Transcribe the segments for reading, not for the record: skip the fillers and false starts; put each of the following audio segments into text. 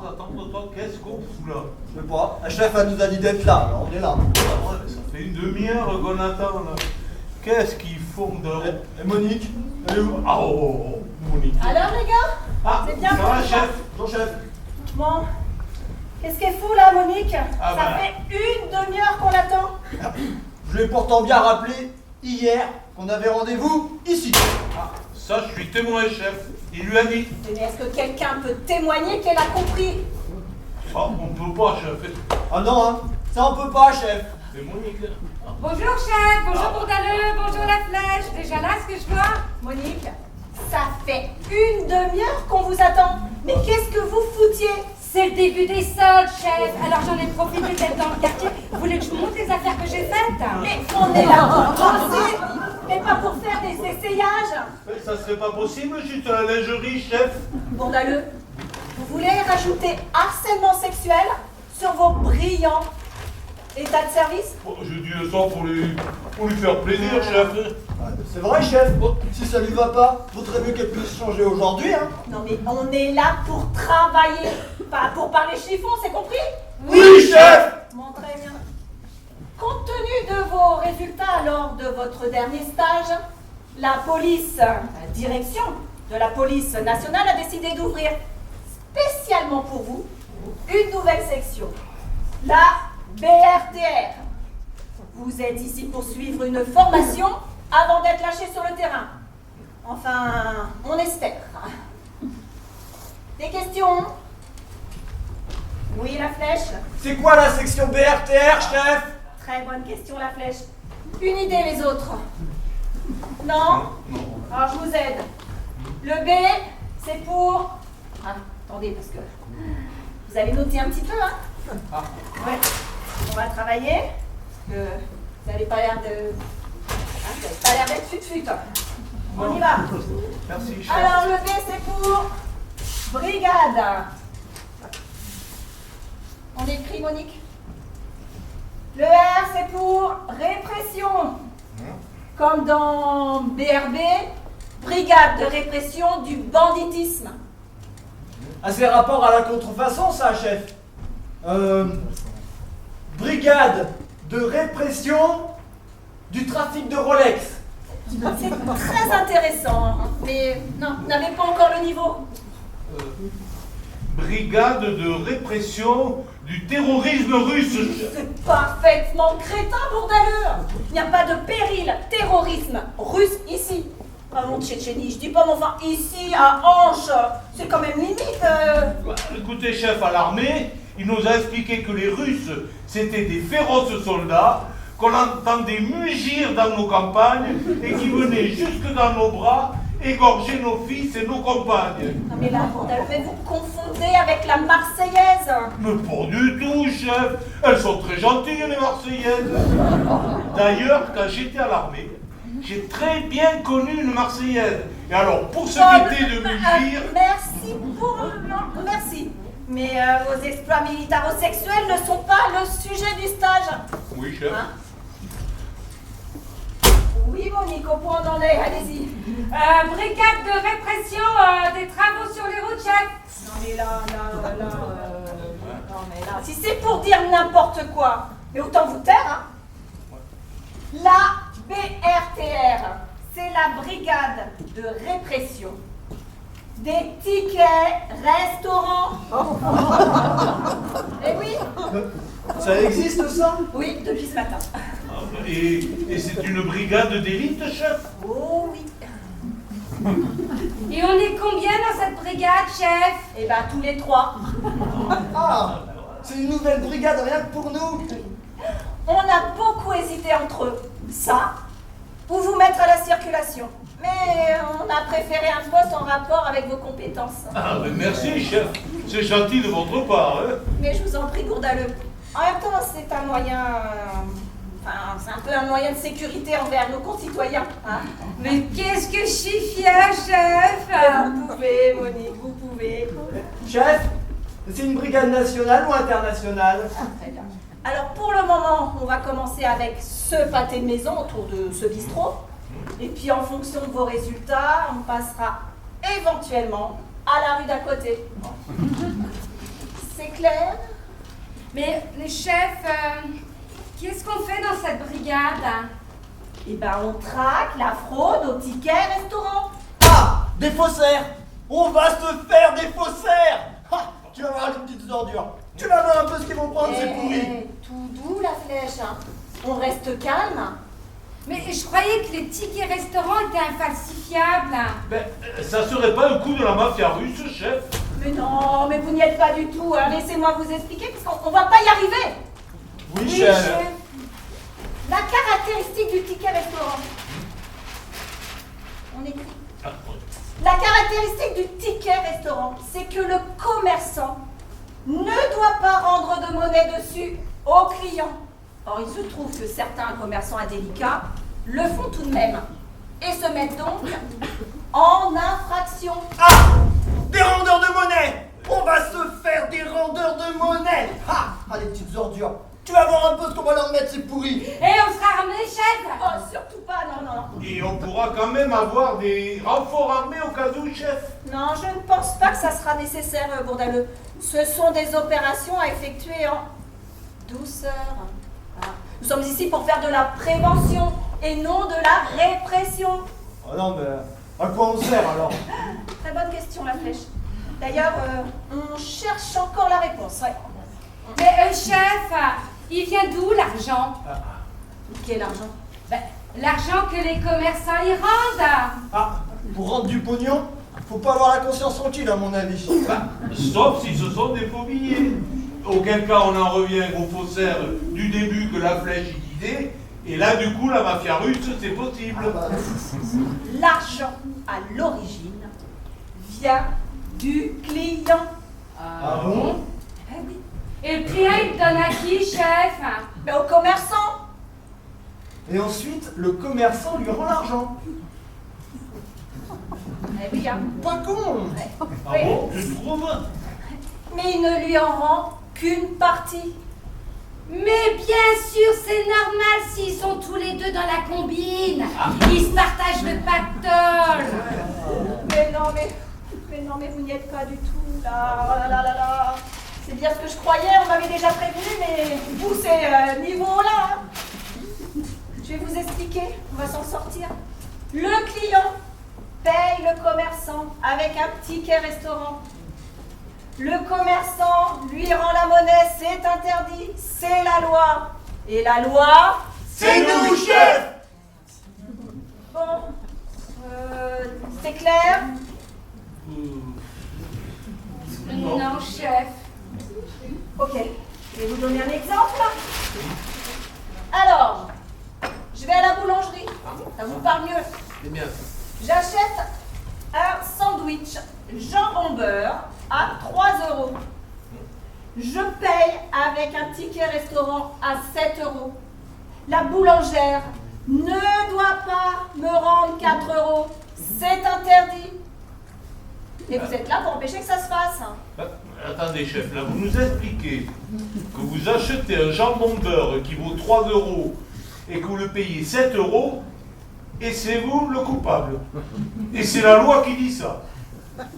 attends, qu'est-ce qu'on fout là? Je sais pas, la chef elle nous a dit d'être là, alors on est là. Ah ouais, ça fait une demi-heure qu'on attend là. Qu'est-ce qu'ils font dehors? Et Monique, elle est où? Ah oh, Monique. Alors les gars, Ah, c'est bien ça pour va, vous. chef? Bon chef. Bon, qu'est-ce qu'elle fout là, Monique? Ah Ça bah. fait une demi-heure qu'on l'attend. Je lui ai pourtant bien rappelé hier qu'on avait rendez-vous ici. Ah, ça, je suis témoin, chef. Il lui a dit. Mais est-ce que quelqu'un peut témoigner qu'elle a compris? Ça, on peut pas, chef. Ah non, hein, ça on peut pas chef. Mais Monique, là. Bonjour chef, bonjour Bourdaleux, bonjour la flèche. Déjà là, ce que je vois? Monique, ça fait une demi-heure qu'on vous attend. Mais qu'est-ce que vous foutiez? C'est le début des soldes, chef. Alors j'en ai profité d'être dans le quartier. Vous voulez que je vous montre les affaires que j'ai faites? Mais on est là pour bosser, mais pas pour faire des essayages. Mais ça serait pas possible, juste la lingerie, chef. Bourdaleux, vous voulez rajouter harcèlement sexuel sur vos brillants états de service? Bon, je dis ça pour lui faire plaisir, chef. C'est vrai chef, si ça lui va pas, vaudrait mieux qu'elle puisse changer aujourd'hui, hein. Non mais on est là pour travailler, pas pour parler chiffon, c'est compris? Oui chef. Bon, très bien. Compte tenu de vos résultats lors de votre dernier stage, la direction de la police nationale a décidé d'ouvrir spécialement pour vous une nouvelle section, la BRTR. Vous êtes ici pour suivre une formation avant d'être lâché sur le terrain. Enfin, on espère. Des questions? Oui, la flèche? C'est quoi la section BRTR chef? Très bonne question, la flèche. Une idée, les autres? Non? Alors, je vous aide. Le B, c'est pour... Ah, attendez, parce que vous allez noter un petit peu, hein? Ouais. On va travailler. Parce que vous n'avez pas l'air de... Hein, vous n'avez pas l'air d'être fut-fut. On y va. Merci, chef. Alors, le B, c'est pour... Brigade. On écrit, Monique? Le R, c'est pour répression. Comme dans BRB, Brigade de répression du banditisme. Ah c'est rapport à la contrefaçon ça chef. Brigade de répression du trafic de Rolex. C'est très intéressant, hein. Mais non, vous n'avez pas encore le niveau. Brigade de répression du terrorisme russe. C'est parfaitement crétin, Bourdaleux. Il n'y a pas de péril, terrorisme russe ici. Pas mon Tchétchénie, je dis pas mon enfin ici à Hanche. C'est quand même limite. Bah, écoutez, chef, à l'armée, il nous a expliqué que les Russes, c'était des féroces soldats qu'on entendait mugir dans nos campagnes et qui venaient jusque dans nos bras égorger nos fils et nos compagnes. Non mais là, Bourdaleux, mais vous confondez avec la Marseillaise. Mais pas du tout, chef. Elles sont très gentilles, les Marseillaises. D'ailleurs, quand j'étais à l'armée, j'ai très bien connu une Marseillaise. Et alors, pour s'éviter de mugir... Merci pour non, merci. Mais vos exploits militaro-sexuels ne sont pas le sujet du stage. Oui, chef. Hein? Oui, Monique, au point on en est, allez-y. Brigade de répression des travaux sur les routes, chef. Non mais là, non mais là, si c'est pour dire n'importe quoi, mais autant vous taire, hein. La BRTR, c'est la brigade de répression des tickets restaurants. Eh oui, Ça existe ça? oui, depuis ce matin. Et c'est une brigade d'élite, chef? Oh oui. Et on est combien dans cette brigade, chef? Eh ben tous les trois. Ah, c'est une nouvelle brigade rien que pour nous. On a beaucoup hésité entre ça ou vous mettre à la circulation. Mais on a préféré un poste en rapport avec vos compétences. Ah, mais merci, chef. C'est gentil de votre part, hein. Mais je vous en prie, Bourdaleux. En même temps, c'est un moyen... Enfin, c'est un peu un moyen de sécurité envers nos concitoyens. Hein. Mais qu'est-ce que je suis fière, chef. Vous pouvez, Monique, vous pouvez. Chef, c'est une brigade nationale ou internationale? Très bien. Alors, pour le moment, on va commencer avec ce pâté de maison autour de ce bistrot. Et puis, en fonction de vos résultats, on passera éventuellement à la rue d'à côté. C'est clair? Mais les chefs, qu'est-ce qu'on fait dans cette brigade? Eh ben, on traque la fraude au ticket restaurant. Ah, des faussaires. On va se faire des faussaires. Ah, tu vas voir les petites ordures. Tu vas voir un peu ce qu'ils vont prendre, c'est pourri. Tout doux la flèche, hein. On reste calme. Mais je croyais que les tickets restaurants étaient infalsifiables. Ben, ça serait pas un coup de la mafia russe, chef? Mais non, mais vous n'y êtes pas du tout, hein. Laissez-moi vous expliquer, parce qu'on va pas y arriver. Oui, chef. La caractéristique du ticket restaurant. On écrit. La caractéristique du ticket restaurant, c'est que le commerçant ne doit pas rendre de monnaie dessus au client. Or, il se trouve que certains commerçants indélicats le font tout de même et se mettent donc en infraction. Ah, des rendeurs de monnaie. On va se faire des rendeurs de monnaie. Ah, les petites ordures. Tu vas voir un peu ce qu'on va leur mettre, c'est pourri. Et on sera armés, chef? Oh, surtout pas, non. Et on pourra quand même avoir des renforts armés au cas où, chef. Non, je ne pense pas que ça sera nécessaire, Bourdaleux. Ce sont des opérations à effectuer en douceur. Voilà. Nous sommes ici pour faire de la prévention et non de la répression. Oh non, mais à quoi on sert alors? Très bonne question, la flèche. D'ailleurs, on cherche encore la réponse. Ouais. Mais chef, il vient d'où l'argent? Quel argent? Ben, l'argent que les commerçants y rendent. Ah, pour rendre du pognon, faut pas avoir la conscience tranquille à mon avis. Sauf si ce sont des faux billets. Auquel cas, on en revient aux faussaires du début que la flèche y disait. Et là, du coup, la mafia russe, c'est possible. L'argent, à l'origine, vient du client. Ah bon? Eh oui. Et le client, il donne à qui, chef? Mais aux commerçants. Et ensuite, le commerçant lui rend l'argent. Eh oui, hein. Pas con. Ah Oui. bon, tu trouves? Mais il ne lui en rend qu'une partie. Mais bien sûr, c'est normal s'ils sont tous les deux dans la combine. Ils se partagent le pactole. Mais non, mais vous n'y êtes pas du tout, là. Oh là là là là. C'est bien ce que je croyais, on m'avait déjà prévenu, mais vous, c'est niveau là. Hein. Je vais vous expliquer, on va s'en sortir. Le client paye le commerçant avec un ticket restaurant. Le commerçant lui rend la monnaie, c'est interdit, c'est la loi. Et la loi, C'est nous, chef. bon, c'est clair? Non, chef. Ok, je vais vous donner un exemple. Alors, je vais à la boulangerie, ça vous parle mieux. C'est bien. J'achète un sandwich jambon beurre à 3 €. Je paye avec un ticket restaurant à 7 €. La boulangère ne doit pas me rendre 4 €. C'est interdit. Et vous êtes là pour empêcher que ça se fasse. Attendez, chef, là, vous nous expliquez que vous achetez un jambon beurre qui vaut 3 € et que vous le payez 7 € et c'est vous le coupable. Et c'est la loi qui dit ça.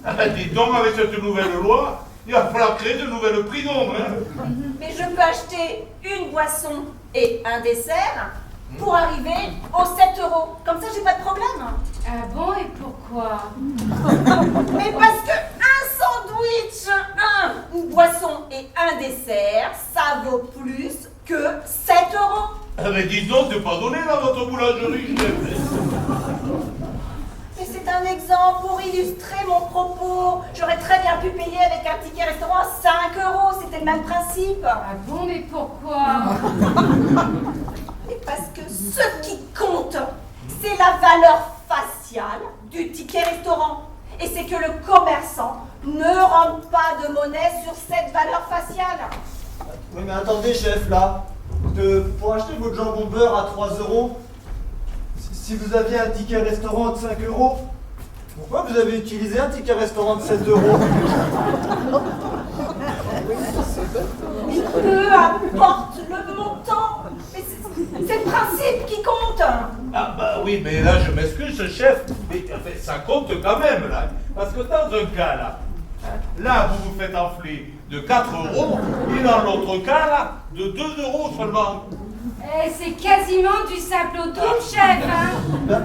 Ah ben, dis donc, avec cette nouvelle loi, il va falloir créer de nouvelles prisons. Hein. Mais je peux acheter une boisson et un dessert pour arriver aux 7 €. Comme ça, j'ai pas de problème. Ah bon, et pourquoi? Mais parce que un sandwich, une boisson et un dessert, ça vaut plus que 7 €. Ah ben, dis donc, c'est pas donné dans votre boulangerie, chef. Mais c'est un exemple pour illustrer mon propos. J'aurais très bien pu payer avec un ticket restaurant à 5 €, c'était le même principe. Ah bon, mais pourquoi? Mais parce que ce qui compte, c'est la valeur faciale du ticket restaurant. Et c'est que le commerçant ne rentre pas de monnaie sur cette valeur faciale. Oui, mais attendez, chef, là. Pour acheter votre jambon beurre à 3 €, si vous aviez un ticket restaurant de 5 €, pourquoi vous avez utilisé un ticket restaurant de 7 €? Peu importe le montant, mais c'est le principe qui compte. Ah bah oui, mais là, je m'excuse, chef, mais enfin, ça compte quand même, là. Parce que dans un cas, là, Là, vous vous faites enfler de 4 euros, et dans l'autre cas, là, de 2 euros seulement. Eh, c'est quasiment du simple au double, chef, hein. Ben,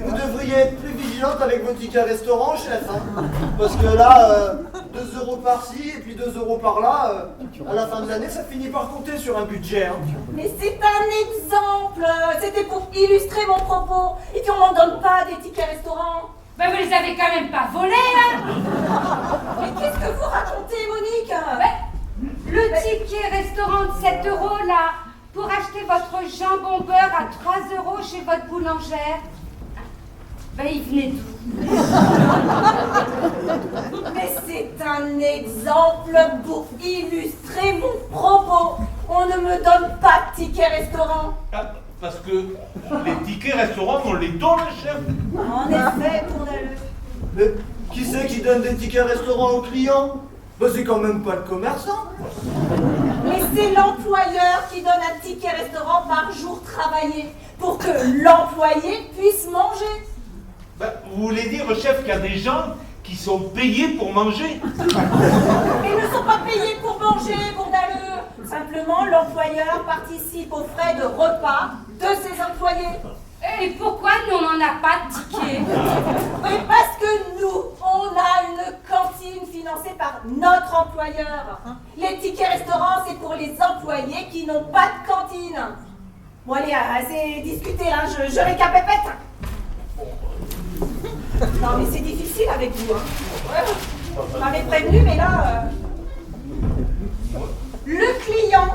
vous devriez être plus vigilante avec vos tickets restaurant, chef. Hein. Parce que là, 2 euros par-ci et puis 2 euros par-là, à la fin de l'année, ça finit par compter sur un budget. Hein. Mais c'est un exemple. C'était pour illustrer mon propos. Et puis on m'en donne pas des tickets restaurant. Ben, vous les avez quand même pas volés, hein. Mais qu'est-ce que vous racontez, Monique? Ben, le ticket restaurant de 7 euros, là, pour acheter votre jambon beurre à 3 euros chez votre boulangère, ben, il venait d'où? Mais c'est un exemple pour illustrer mon propos. On ne me donne pas de ticket restaurant. Ah, parce que les tickets restaurants, on les donne, chef. En effet, Bourdaleux. Mais qui c'est qui donne des tickets restaurant aux clients? Ben, c'est quand même pas le commerçant. Mais c'est l'employeur qui donne un ticket restaurant par jour travaillé pour que l'employé puisse manger. Ben, vous voulez dire, chef, qu'il y a des gens qui sont payés pour manger? Mais ils ne sont pas payés pour manger, Bourdaleux. Simplement, l'employeur participe aux frais de repas de ses employés. Et pourquoi nous, on n'en a pas de ticket? Mais parce que nous, on a une cantine financée par notre employeur. Les tickets restaurants, c'est pour les employés qui n'ont pas de cantine. Bon, allez, assez discuté, là, je récapépète. Non, mais c'est difficile avec vous, hein. Ouais, vous m'avez prévenu, mais là... Le client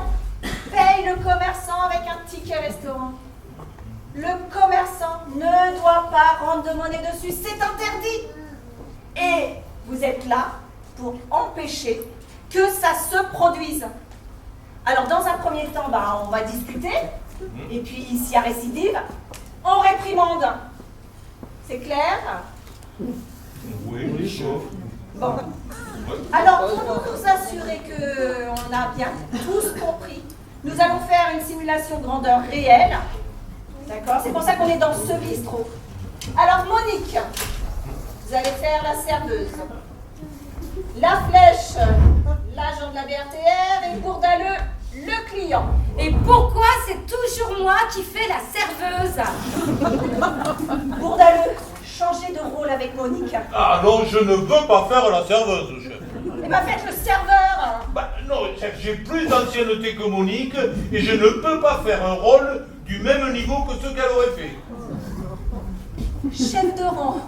paye le commerçant avec un ticket restaurant. Le commerçant ne doit pas rendre de monnaie dessus, c'est interdit. Et vous êtes là pour empêcher que ça se produise. Alors dans un premier temps, on va discuter, et puis s'il y a récidive, on réprimande. C'est clair? Oui, chef. Bon. Alors pour nous assurer qu'on a bien tous compris, nous allons faire une simulation grandeur réelle. D'accord? C'est pour ça qu'on est dans ce bistrot. Alors Monique, vous allez faire la serveuse. La Flèche, l'agent de la BRTR, et Bourdaleux, le client. Et pourquoi c'est toujours moi qui fais la serveuse? Bourdaleux, changez de rôle avec Monique. Ah non, je ne veux pas faire la serveuse, chef. Eh ben faites le serveur. Bah non, chef, j'ai plus d'ancienneté que Monique et je ne peux pas faire un rôle du même niveau que ce qu'elle aurait fait. Chef de rang,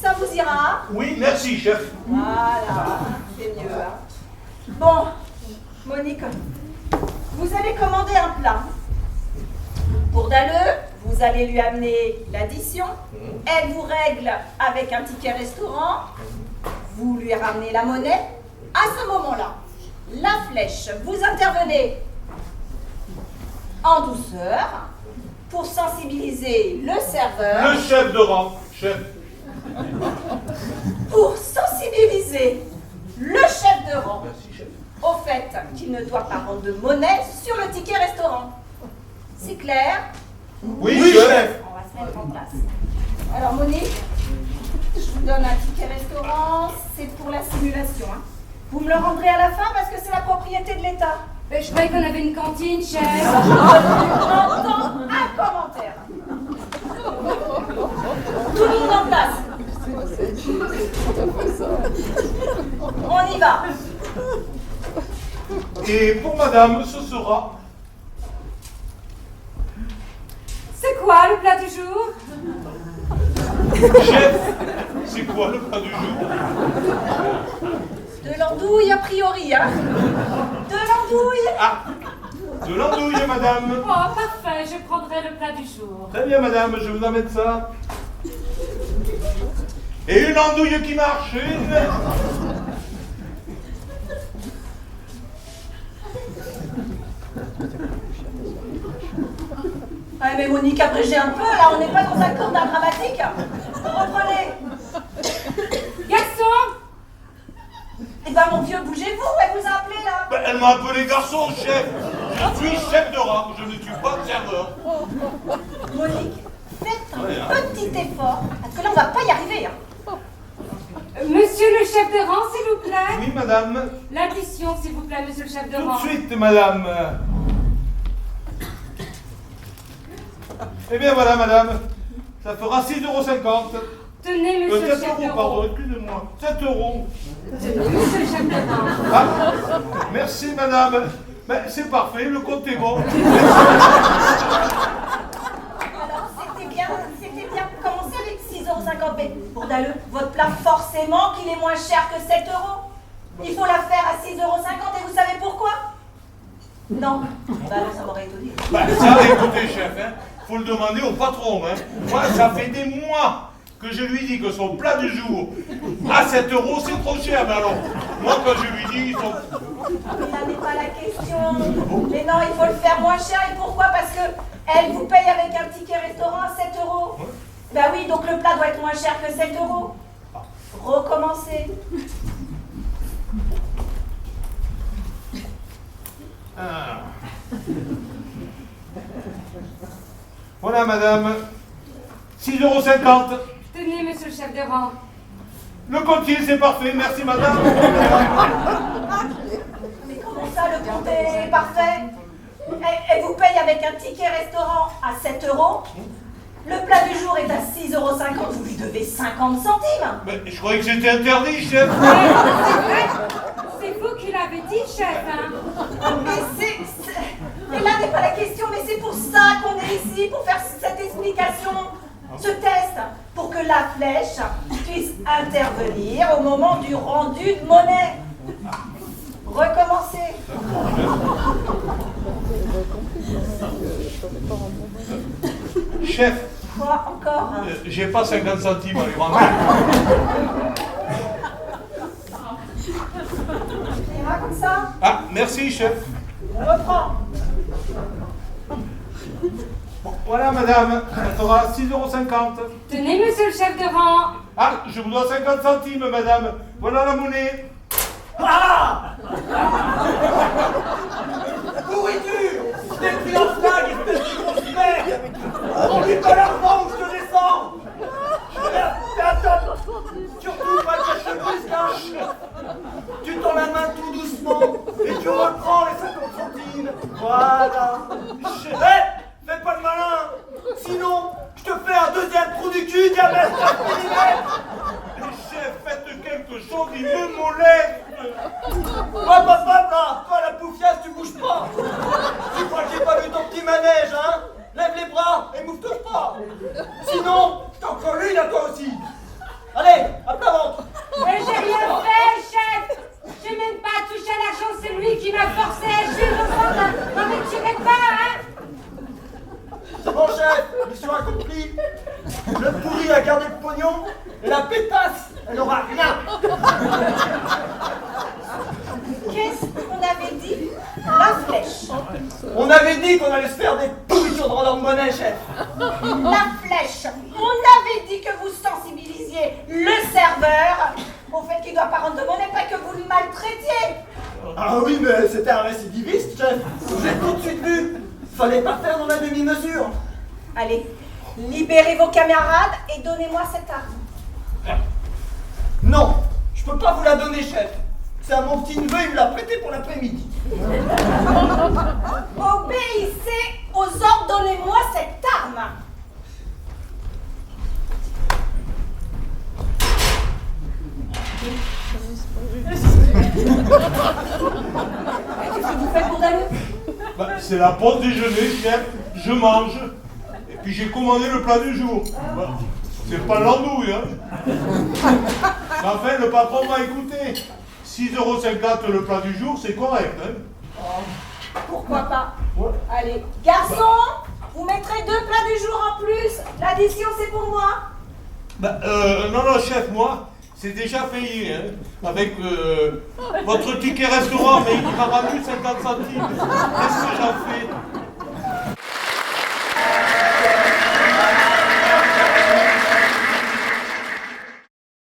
ça vous ira? Oui, merci, chef. Voilà, c'est mieux. Hein. Bon, Monique, vous allez commander un plat. Bourdaleux, vous allez lui amener l'addition. Elle vous règle avec un ticket restaurant. Vous lui ramenez la monnaie. À ce moment-là, la Flèche, vous intervenez en douceur pour sensibiliser le serveur. Le chef de rang, chef. Pour sensibiliser le chef de rang Merci, chef. au fait qu'il ne doit pas rendre de monnaie sur le ticket restaurant. C'est clair? Oui, chef. On va se mettre en place. Alors Monique, je vous donne un ticket restaurant, c'est pour la simulation. Hein. Vous me le rendrez à la fin parce que c'est la propriété de l'État. Ben, je croyais qu'on avait une cantine, chef. J'entends un commentaire. Tout le monde en place. On y va. Et pour madame, ce sera... C'est quoi le plat du jour? Chef, c'est quoi le plat du jour? De l'andouille a priori, hein. De l'andouille. Ah, de l'andouille, madame. Oh, parfait, je prendrai le plat du jour. Très bien, madame, je vous amène ça. Et une andouille qui marche, une... Ah mais Monique, abrégez un peu, là, on n'est pas dans un cours d'art dramatique. Reprenez. Garçon! Eh ben mon vieux, bougez-vous, elle vous a appelé là. Ben, elle m'a appelé garçon, chef. Je suis chef de rang, je ne suis pas serveur. Monique, faites un petit effort, parce que là on va pas y arriver. Hein. Monsieur le chef de rang, s'il vous plaît? Oui, madame. L'addition, s'il vous plaît, monsieur le chef de Tout rang. de suite, madame. Eh bien, voilà, madame. Ça fera 6,50 €. Tenez, monsieur le 7 chef de €, pardon, rang. excusez-moi. 7 €. Tenez, monsieur le chef de rang. Ah, merci, madame. Ben, c'est parfait, le compte est bon. Alors, c'était bien commencé avec 6,50 €. Mais pour Dalleux, votre plat, forcément qu'il est moins cher que 7 €. Il faut la faire à 6,50 € et vous savez pourquoi? Non. Bah non, ça m'aurait étonné. Ben, ça, écoutez, chef, hein, faut le demander au patron. Hein. Moi, ça fait des mois que je lui dis que son plat du jour à 7 € c'est trop cher. Mais alors, moi, quand je lui dis, ils sont... Mais là n'est pas la question. Mais non, il faut le faire moins cher. Et pourquoi? Parce que elle vous paye avec un ticket restaurant à 7 €. Bah oui, donc le plat doit être moins cher que 7 €. Recommencez. Ah. Voilà, madame. 6,50 €. Tenez, monsieur le chef de rang. Le comptier, c'est parfait. Merci, madame. Mais comment ça, le compte est parfait? Elle vous paye avec un ticket restaurant à 7 €. Le plat du jour est à 6,50 €. Vous lui devez 50 centimes. Mais je croyais que c'était interdit, chef. C'est vous qui l'avez dit, chef, hein? Mais là n'est pas la question, mais c'est pour ça qu'on est ici, pour faire cette explication, ce test, pour que la flèche puisse intervenir au moment du rendu de monnaie. Recommencez. Chef, Quoi encore? j'ai pas 50 centimes à lui rendre. Ça ira comme ça? Ah, merci, chef. On reprend. Bon, voilà, madame. Ça sera 6,50 €. Tenez, monsieur le chef de rang. Ah, je vous dois 50 centimes, madame. Voilà la monnaie. Ah Pourriture! T'es pris en flag, espèce de grosse merde! On dit pas l'argent ou je te descends! Attends! Surtout pas que je te brusque, hein! Tu tends la main tout doucement et tu reprends les 50 centimes! Voilà! Hé! Fais pas le malin! Sinon, je te fais un deuxième trou du cul, diamètre 9 mm! Chef, faites quelque chose, il me moleste. Hop, hop, hop, là! Toi, la poufiasse, tu bouges pas! Tu crois que j'ai pas vu ton petit manège, hein? Lève les bras et mouffe-toi pas! Sinon, je t'en colle une à toi aussi! Allez, à plat ventre! Mais j'ai rien fait, chef. J'ai même pas touché à l'argent, c'est lui qui m'a forcé. Je suis innocente, n'en retirez pas, hein? C'est bon, chef, mission accomplie. Le pourri a gardé le pognon et la pétasse, elle aura rien. Qu'est-ce qu'on avait dit? La flèche. On avait dit qu'on allait se faire des pourritures de rendement de monnaie, chef. La flèche. On avait dit que vous sensibilisiez le serveur au fait qu'il ne doit pas rendre de monnaie, pas que vous le maltraitiez. Ah oui, mais c'était un récidiviste, chef. J'ai tout de suite vu. Fallait pas faire dans la demi-mesure. Allez, libérez vos camarades et donnez-moi cette arme. Non, je peux pas vous la donner, chef. C'est à mon petit-neveu, il me l'a prêté pour l'après-midi. Obéissez aux ordres, donnez-moi cette arme. Qu'est-ce que vous faites pour Dalleux? Bah, c'est la pause déjeuner, chef. Je mange. Et puis j'ai commandé le plat du jour. Bah, c'est pas l'andouille, hein. Mais enfin, le patron m'a écouté. 6,50 € le plat du jour, c'est correct, hein. Pourquoi pas? Ouais. Allez, garçon, vous mettrez 2 plats du jour en plus. L'addition, c'est pour moi. Bah, non, chef, moi, c'est déjà payé, hein. Avec votre ticket restaurant, mais il m'a rendu 50 centimes. Qu'est-ce que j'en fais?